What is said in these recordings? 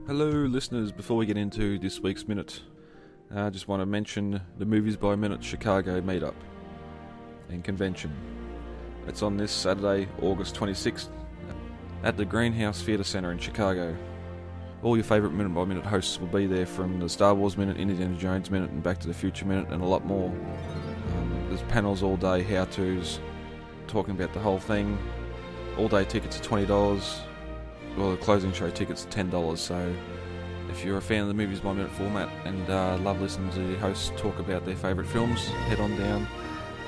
Hello listeners, before we get into this week's Minute, I just want to mention the Movies by Minute Chicago meetup and convention. It's on this Saturday, August 26th at the Greenhouse Theatre Centre in Chicago. All your favourite Minute by Minute hosts will be there, from the Star Wars Minute, Indiana Jones Minute and Back to the Future Minute and a lot more. There's panels all day, how-tos, talking about the whole thing. All day tickets are $20. Well, the closing show tickets are $10, so if you're a fan of the Movies by Minute format and love listening to the hosts talk about their favourite films, head on down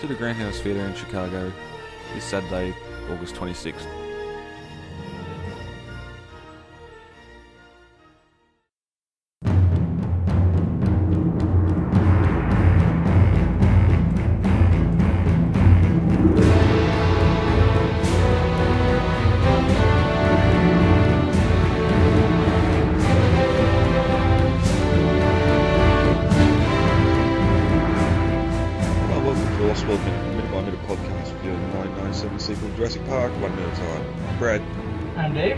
to the Greenhouse Theatre in Chicago this Saturday, August 26th. Sequel Jurassic Park, 1 minute at a time. Brad. I'm Dave.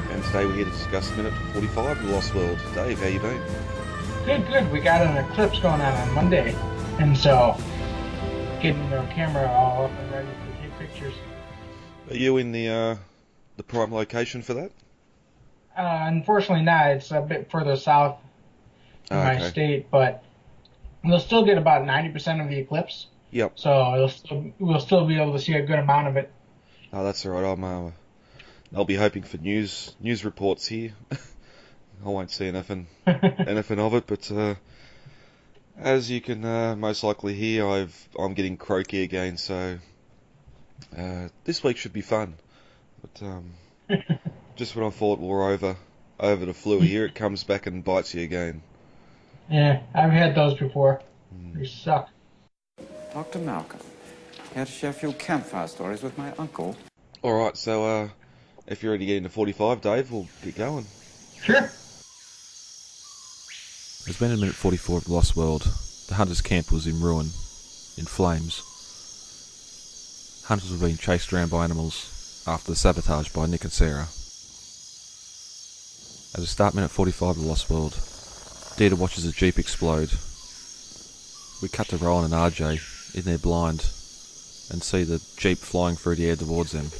And today we're here to discuss minute 45 of The Lost World. Dave, how you been? Good. We got an eclipse going on Monday, and so getting our camera all up and ready to take pictures. Are you in the prime location for that? Unfortunately not. It's a bit further south in my state, but we'll still get about 90% of the eclipse. Yep. So we'll still be able to see a good amount of it. Oh, that's all right. I'll be hoping for news reports here. I won't see anything of it, but as you can most likely hear, I'm getting croaky again. So this week should be fun. But just when I thought we were over the flu here, it comes back and bites you again. Yeah, I've had those before. They suck. Dr. Malcolm, here to share a few campfire stories with my uncle. Alright, so if you're ready to get into 45, Dave, we'll get going. Sure. It's been in minute 44 of The Lost World. The hunters' camp was in ruin, in flames. Hunters were being chased around by animals after the sabotage by Nick and Sarah. As we start minute 45 of The Lost World, Dita watches a jeep explode. We cut to Roland and Ajay in their blind and see the jeep flying through the air towards them.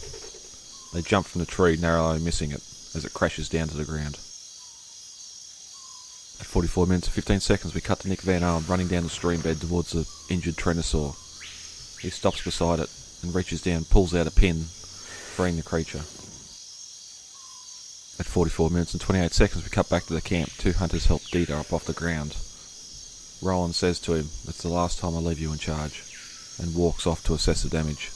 They jump from the tree, narrowly missing it as it crashes down to the ground. At 44 minutes and 15 seconds we cut to Nick Van Arm running down the stream bed towards the injured Tyrannosaur. He stops beside it and reaches down, pulls out a pin, freeing the creature. At 44 minutes and 28 seconds we cut back to the camp. Two hunters help Dita up off the ground. Roland says to him, "It's the last time I leave you in charge," and walks off to assess the damage.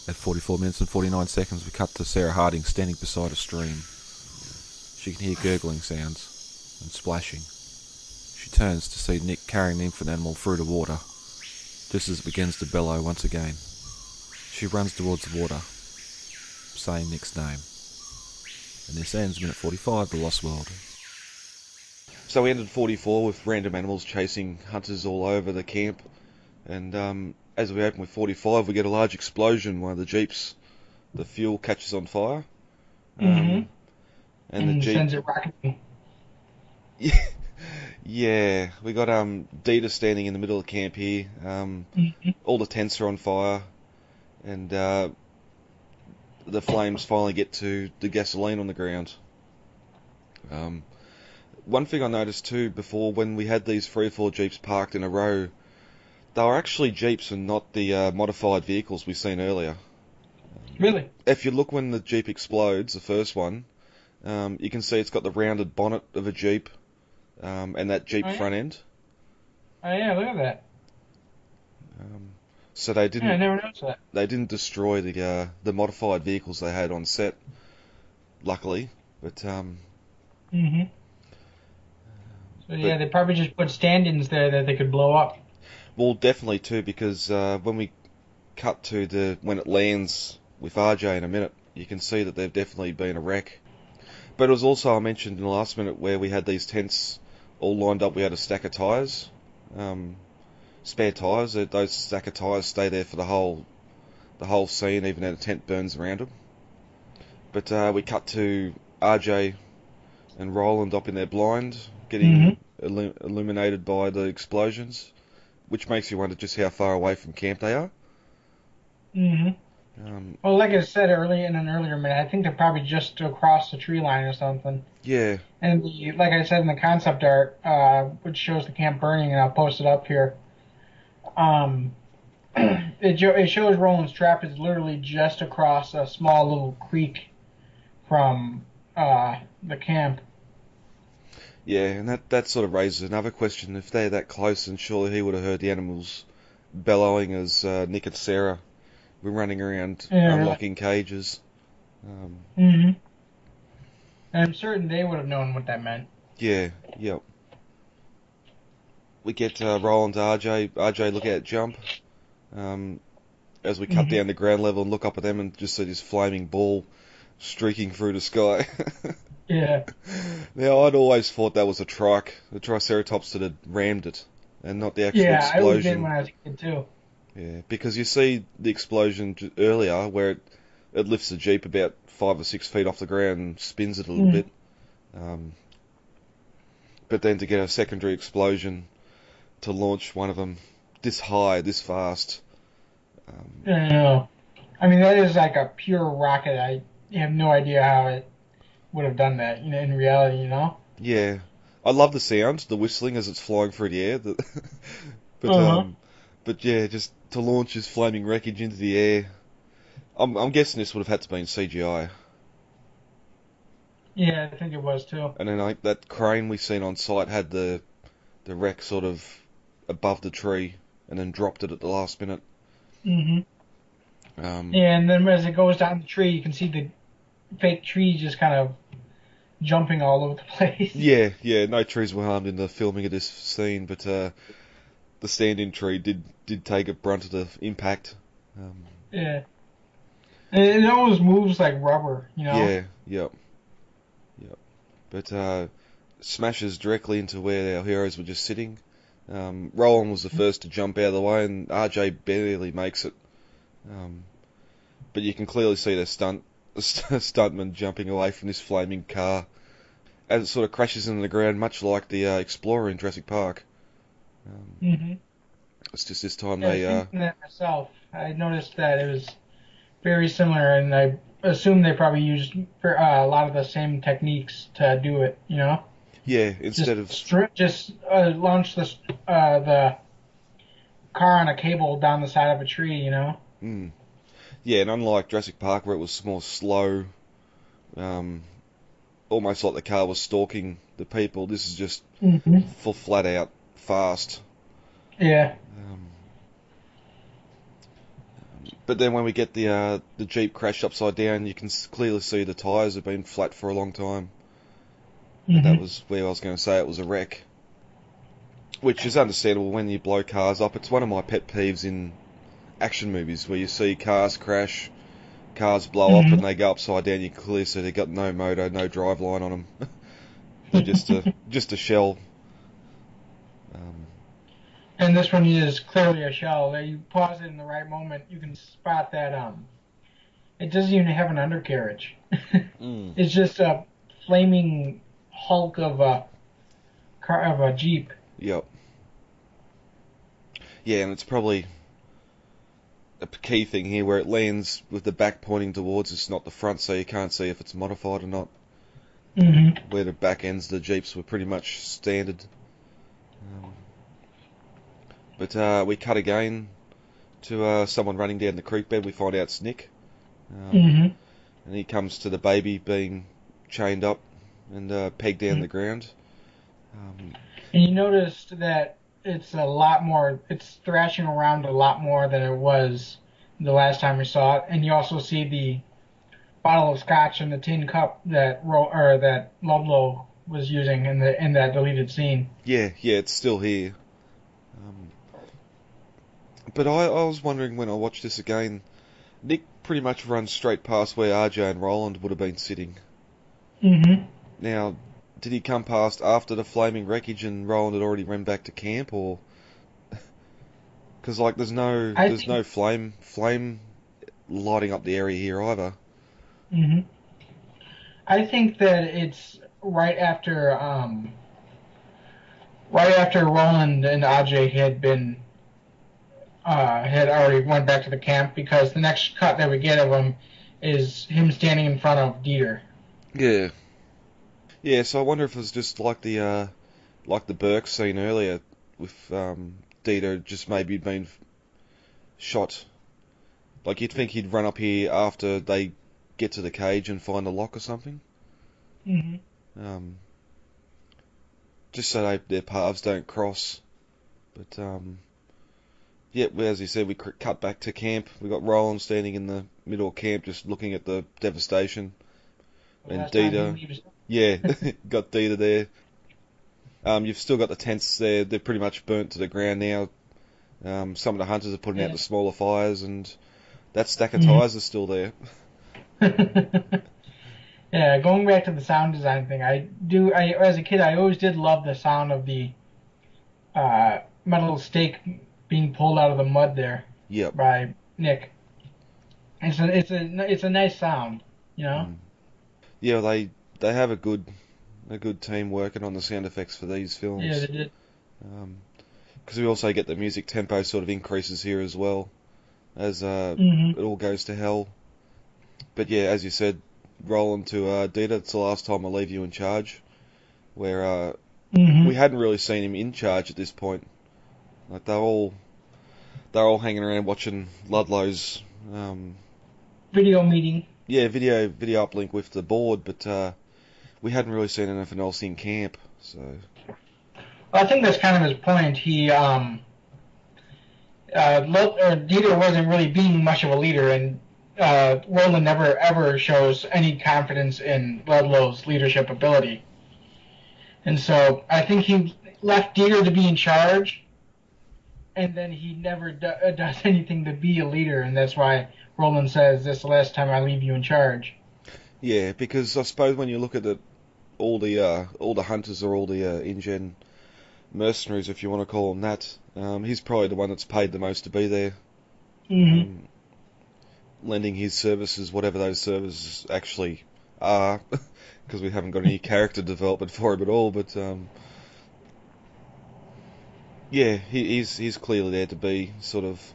At 44 minutes and 49 seconds we cut to Sarah Harding standing beside a stream. She can hear gurgling sounds and splashing. She turns to see Nick carrying the infant animal through the water, just as it begins to bellow once again. She runs towards the water, saying Nick's name. And this ends minute 45 of The Lost World. So we ended 44 with random animals chasing hunters all over the camp, and as we open with 45 we get a large explosion. One of the jeeps, the fuel catches on fire, and the jeep sends it rocketing. Yeah, we got Dita standing in the middle of camp here. All the tents are on fire, and the flames finally get to the gasoline on the ground. One thing I noticed too before, when we had these 3 or 4 jeeps parked in a row, they were actually jeeps and not the modified vehicles we've seen earlier. Really? If you look when the jeep explodes, the first one, you can see it's got the rounded bonnet of a jeep and that jeep front end. Oh yeah, look at that. So they didn't. Yeah, I never noticed that. They didn't destroy the modified vehicles they had on set, luckily. But So yeah, they probably just put stand-ins there that they could blow up. Well, definitely too, because when we cut to when it lands with RJ in a minute, you can see that they've definitely been a wreck. But it was also, I mentioned in the last minute, where we had these tents all lined up. We had a stack of tyres, spare tyres. Those stack of tyres stay there for the whole scene, even though the tent burns around them. But we cut to RJ and Roland up in their blind, getting illuminated by the explosions, which makes you wonder just how far away from camp they are. Well, like I said in an earlier minute, I think they're probably just across the tree line or something. Yeah. And like I said in the concept art, which shows the camp burning, and I'll post it up here. It shows Roland's trap is literally just across a small little creek from the camp. Yeah, and that sort of raises another question. If they're that close, then surely he would have heard the animals bellowing as Nick and Sarah were running around unlocking cages. And I'm certain they would have known what that meant. Yeah, yep. We get Roland to RJ. RJ, look out, jump. As we cut down the ground level and look up at them and just see this flaming ball streaking through the sky. Yeah. Now, I'd always thought that was a trike, the Triceratops that had rammed it, and not the actual explosion. Yeah, I always did when I was a kid too. Yeah, because you see the explosion earlier where it lifts the Jeep about 5 or 6 feet off the ground and spins it a little bit. But then to get a secondary explosion to launch one of them this high, this fast. I know. I mean, that is like a pure rocket. I have no idea how it would have done that, in reality, Yeah. I love the sound, the whistling as it's flying through the air. But yeah, just to launch this flaming wreckage into the air. I'm guessing this would have had to be in CGI. Yeah, I think it was too. And then that crane we seen on site had the wreck sort of above the tree and then dropped it at the last minute. Yeah, and then as it goes down the tree, you can see the fake tree just kind of jumping all over the place. Yeah, no trees were harmed in the filming of this scene, but the stand-in tree did take a brunt of the impact. Yeah. And it almost moves like rubber, Yeah, yep. But smashes directly into where our heroes were just sitting. Roland was the first to jump out of the way, and RJ barely makes it. But you can clearly see the stuntman jumping away from this flaming car as it sort of crashes into the ground, much like the Explorer in Jurassic Park. It's just this time I was thinking that myself. I noticed that it was very similar, and I assume they probably used a lot of the same techniques to do it. Yeah, instead just launch the car on a cable down the side of a tree. Yeah, and unlike Jurassic Park, where it was more slow, almost like the car was stalking the people, this is just full flat out fast. Yeah. But then when we get the Jeep crashed upside down, you can clearly see the tyres have been flat for a long time. And that was where I was going to say it was a wreck. Which is understandable when you blow cars up. It's one of my pet peeves in action movies, where you see cars crash, cars blow up and they go upside down. You can clearly see they've got no motor, no drive line on them. They're just a shell. And this one is clearly a shell. You pause it in the right moment, you can spot that it doesn't even have an undercarriage. It's just a flaming hulk of a Jeep. Yep. Yeah, and it's probably a key thing here where it lands with the back pointing towards us, not the front, so you can't see if it's modified or not. Where the back ends of the Jeeps were pretty much standard. But we cut again to someone running down the creek bed. We find out it's Nick. And he comes to the baby being chained up and pegged down the ground. And you noticed that it's a lot more, it's thrashing around a lot more than it was the last time we saw it. And you also see the bottle of scotch and the tin cup that Ludlow was using in that deleted scene. Yeah, it's still here. But I was wondering when I watched this again, Nick pretty much runs straight past where RJ and Roland would have been sitting. Now, did he come past after the flaming wreckage and Roland had already run back to camp, or? Because there's no flame lighting up the area here either. I think that it's right after Roland and Ajay had already went back to the camp, because the next cut that we get of him is him standing in front of Dieter. Yeah. Yeah, so I wonder if it was just like the Burke scene earlier with Dieter just maybe been shot. Like you'd think he'd run up here after they get to the cage and find the lock or something. Mm-hmm. Um, just so their paths don't cross. But yeah, as you said, we cut back to camp. We got Roland standing in the middle of camp, just looking at the devastation. The And last time Dieter, he was... yeah, got Dieter there. You've still got the tents there. They're pretty much burnt to the ground now. Some of the hunters are putting out the smaller fires, and that stack of tires is still there. Yeah, going back to the sound design thing, as a kid, I always did love the sound of the metal stake being pulled out of the mud there Yep. by Nick. It's a nice sound, you know. Yeah, they have a good team working on the sound effects for these films. Yeah, they did. Because we also get the music tempo sort of increases here as well as it all goes to hell. But yeah, as you said, Roland to Dieter, it's the last time I'll leave you in charge. Where we hadn't really seen him in charge at this point. Like they're all hanging around watching Ludlow's video meeting. Yeah, video uplink with the board, but we hadn't really seen anything else in camp. So Well, I think that's kind of his point. Dieter wasn't really being much of a leader, and Roland never ever shows any confidence in Ludlow's leadership ability. And so I think he left Dieter to be in charge, and then he never does anything to be a leader, and that's why Roland says, "This is the last time I leave you in charge." Yeah, because I suppose when you look at all the hunters or all the InGen mercenaries, if you want to call them that, he's probably the one that's paid the most to be there. Lending his services, whatever those services actually are, because we haven't got any character development for him at all. But yeah, he's clearly there to be sort of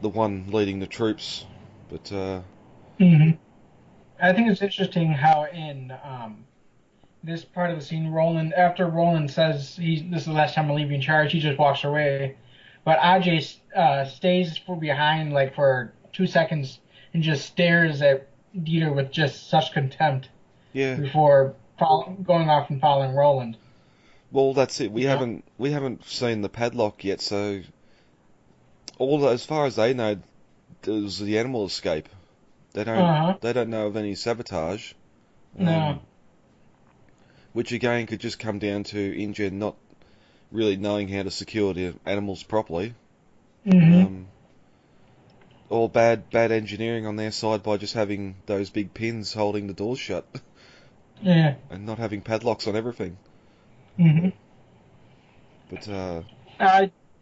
the one leading the troops. But I think it's interesting how in this part of the scene, after Roland says this is the last time I'll leave you in charge, he just walks away. But Ajay stays behind like for 2 seconds and just stares at Dieter with just such contempt. Yeah. Before going off and following Roland. Well, that's it. We haven't seen the padlock yet, so as far as they know, it was the animal escape. They don't know of any sabotage. No. Which again could just come down to InGen not really knowing how to secure the animals properly. Or bad engineering on their side by just having those big pins holding the doors shut. Yeah. And not having padlocks on everything. But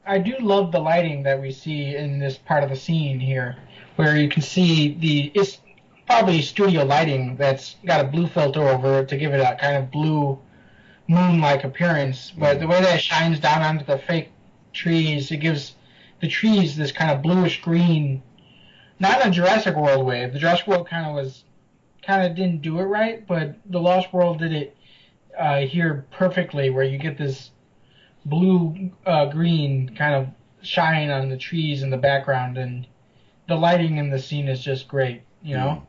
I do love the lighting that we see in this part of the scene here, where you can see it's probably studio lighting that's got a blue filter over it to give it a kind of blue moon-like appearance. But the way that it shines down onto the fake trees, it gives the trees this kind of bluish green. Not in a Jurassic World way. The Jurassic World kind of didn't do it right, but the Lost World did it here perfectly, where you get this blue green kind of shine on the trees in the background, and the lighting in the scene is just great. You know,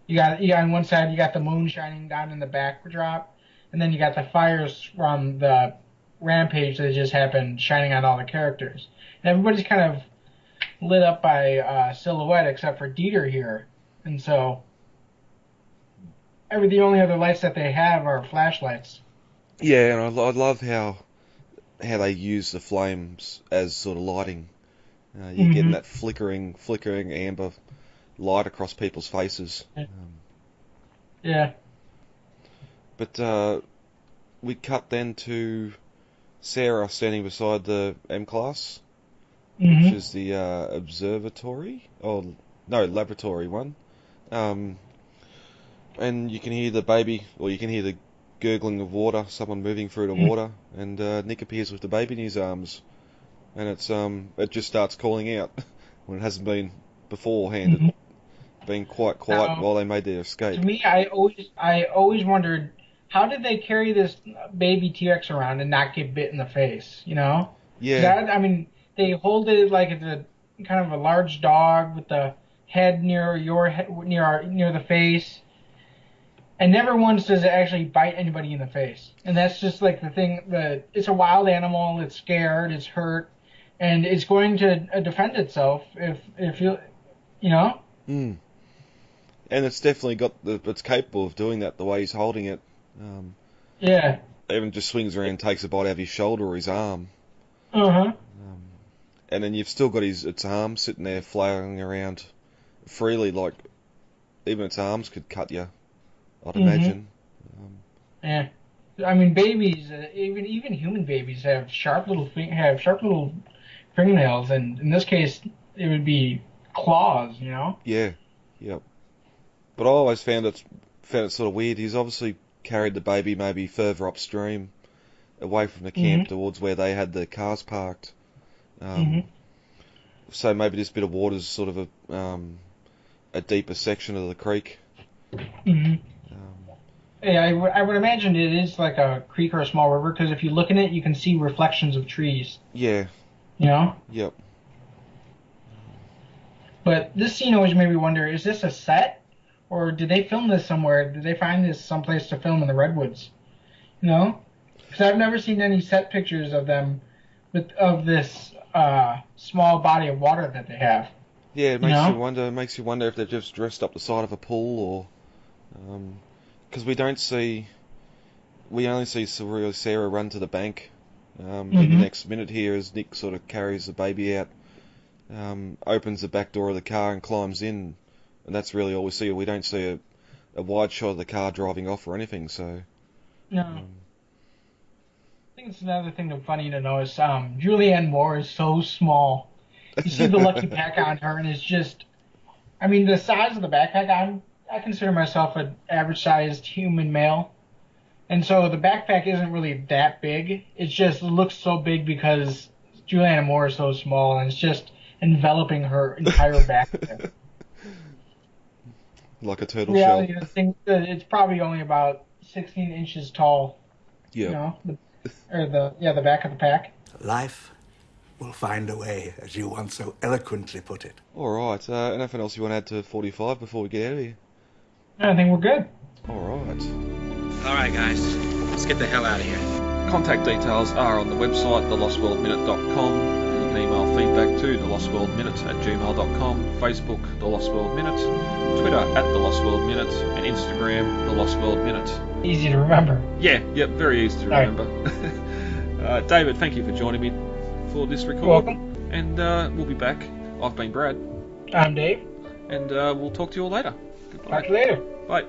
you got on one side you got the moon shining down in the backdrop, and then you got the fires from the rampage that just happened shining on all the characters, and everybody's kind of lit up by silhouette except for Dieter here, and so the only other lights that they have are flashlights. Yeah, and I love how they use the flames as sort of lighting. You're getting that flickering amber light across people's faces. Yeah. But we cut then to Sarah standing beside the M-Class, which is the observatory, laboratory one. And you can hear the baby, or you can hear the gurgling of water, someone moving through the water, and Nick appears with the baby in his arms, and it just starts calling out when it hasn't been beforehand. Mm-hmm. It's been quite quiet Now, while they made their escape. to me, I always wondered, how did they carry this baby T-Rex around and not get bit in the face? You know? Yeah. I mean, they hold it like it's a kind of a large dog with the head near your head, near the face. And never once does it actually bite anybody in the face. And that's just like the thing that it's a wild animal, it's scared, it's hurt, and it's going to defend itself if you know? Mm. And it's definitely it's capable of doing that the way he's holding it. Yeah. Even just swings around and takes a bite out of his shoulder or his arm. Uh-huh. And then you've still got its arm sitting there flailing around freely, like even its arms could cut you, I'd imagine. Yeah. I mean, babies, even human babies have sharp little fingernails, and in this case, it would be claws, you know? Yeah. Yep. But I always found it sort of weird. He's obviously carried the baby maybe further upstream, away from the camp towards where they had the cars parked. So maybe this bit of water is sort of a deeper section of the creek. Yeah, I would imagine it is like a creek or a small river, because if you look in it, you can see reflections of trees. Yeah. You know? Yep. But this scene always made me wonder, is this a set? Or did they film this somewhere? Did they find this someplace to film in the Redwoods? You know? Because I've never seen any set pictures of them of this small body of water that they have. Yeah, it makes you wonder. It makes you wonder if they've just dressed up the side of a pool, or because we only see Sarah run to the bank in the next minute here as Nick sort of carries the baby out, opens the back door of the car and climbs in, and that's really all we see. We don't see a wide shot of the car driving off or anything. So no. I think it's another thing that's funny to notice. Julianne Moore is so small. You see the lucky pack on her, and it's just, I mean, the size of the backpack, I consider myself an average-sized human male. And so the backpack isn't really that big. It just looks so big because Julianne Moore is so small, and it's just enveloping her entire backpack. Like a turtle shell. Reality, it's probably only about 16 inches tall. Yeah. You know, the back of the pack. Life will find a way, as you once so eloquently put it. All right. Anything else you want to add to 45 before we get out of here? I think we're good. All right. All right, guys. Let's get the hell out of here. Contact details are on the website, thelostworldminute.com. You can email feedback to thelostworldminute@gmail.com, Facebook, The Lost World Minute, Twitter @TheLostWorldMinute, and Instagram, The Lost World Minute. Easy to remember. Yeah, yep, very easy to remember. David, thank you for joining me for this record. Welcome. And we'll be back. I've been Brad. I'm Dave. And we'll talk to you all later. Goodbye. Talk to you later. Bye.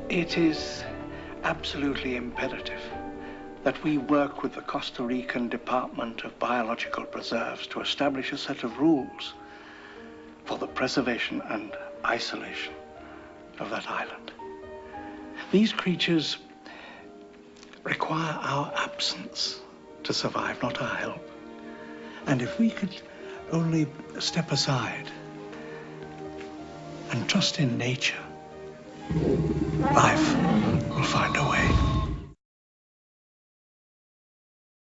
It is absolutely imperative that we work with the Costa Rican Department of Biological Preserves to establish a set of rules for the preservation and isolation of that island. These creatures require our absence to survive, not our help. And if we could only step aside and trust in nature, life